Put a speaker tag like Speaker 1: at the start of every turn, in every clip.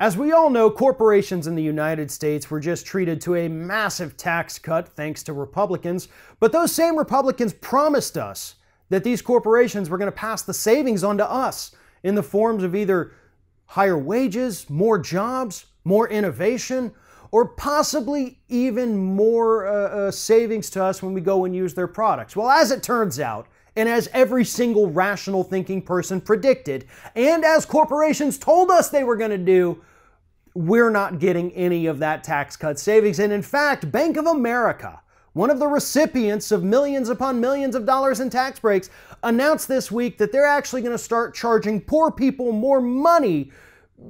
Speaker 1: As we all know, corporations in the United States were just treated to a massive tax cut thanks to Republicans, but those same Republicans promised us that these corporations were going to pass the savings on to us in the forms of either higher wages, more jobs, more innovation, or possibly even more savings to us when we go and use their products. Well, as it turns out, and as every single rational thinking person predicted, and as corporations told us they were going to do, we're not getting any of that tax cut savings. And in fact, Bank of America, one of the recipients of millions upon millions of dollars in tax breaks, announced this week that they're actually going to start charging poor people more money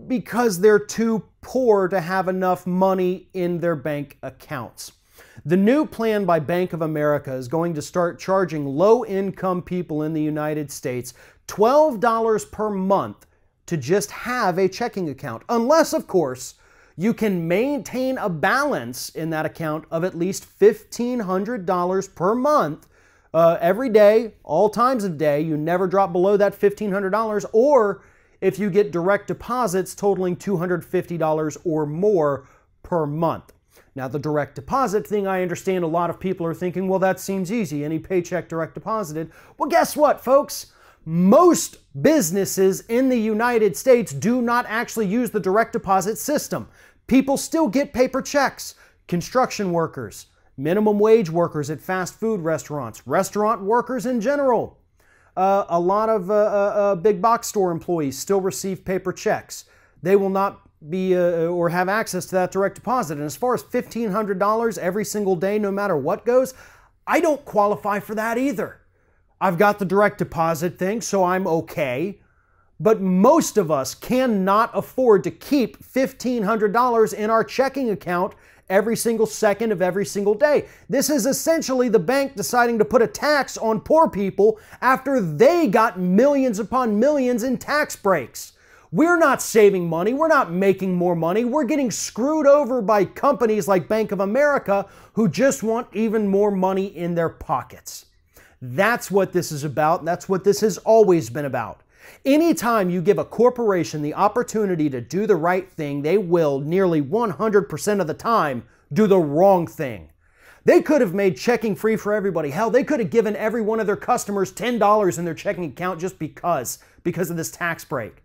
Speaker 1: because they're too poor to have enough money in their bank accounts. The new plan by Bank of America is going to start charging low-income people in the United States $12 per month to just have a checking account, unless, of course, you can maintain a balance in that account of at least $1,500 per month every day, all times of day. You never drop below that $1,500, or if you get direct deposits totaling $250 or more per month. Now, the direct deposit thing, I understand a lot of people are thinking, well, that seems easy, any paycheck direct deposited. Well, guess what, folks? Most businesses in the United States do not actually use the direct deposit system. People still get paper checks. Construction workers, minimum wage workers at fast food restaurants, restaurant workers in general. A lot of big box store employees still receive paper checks. They will not be or have access to that direct deposit. And as far as $1,500 every single day, no matter what goes, I don't qualify for that either. I've got the direct deposit thing, so I'm okay. But most of us cannot afford to keep $1,500 in our checking account every single second of every single day. This is essentially the bank deciding to put a tax on poor people after they got millions upon millions in tax breaks. We're not saving money. We're not making more money. We're getting screwed over by companies like Bank of America who just want even more money in their pockets. That's what this is about. That's what this has always been about. Anytime you give a corporation the opportunity to do the right thing, they will, nearly 100% of the time, do the wrong thing. They could have made checking free for everybody. Hell, they could have given every one of their customers $10 in their checking account just because of this tax break.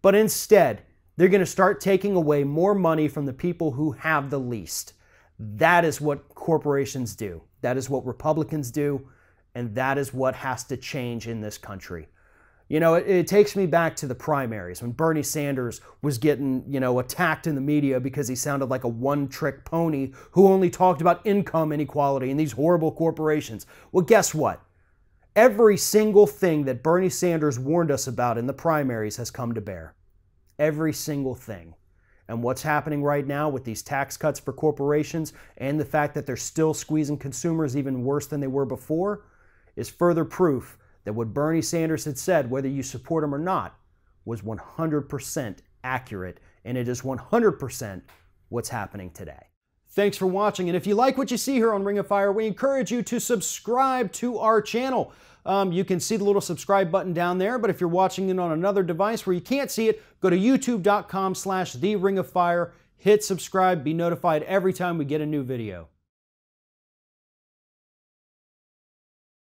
Speaker 1: But instead, they're going to start taking away more money from the people who have the least. That is what corporations do. That is what Republicans do. And that is what has to change in this country. You know, it takes me back to the primaries when Bernie Sanders was getting, attacked in the media because he sounded like a one-trick pony who only talked about income inequality and these horrible corporations. Well, guess what? Every single thing that Bernie Sanders warned us about in the primaries has come to bear. Every single thing. And what's happening right now with these tax cuts for corporations and the fact that they're still squeezing consumers even worse than they were before is further proof that what Bernie Sanders had said, whether you support him or not, was 100% accurate, and it is 100% what's happening today. Thanks for watching, and if you like what you see here on Ring of Fire, we encourage you to subscribe to our channel. You can see the little subscribe button down there, but if you're watching it on another device where you can't see it, go to youtube.com/TheRingOfFire, hit subscribe, be notified every time we get a new video.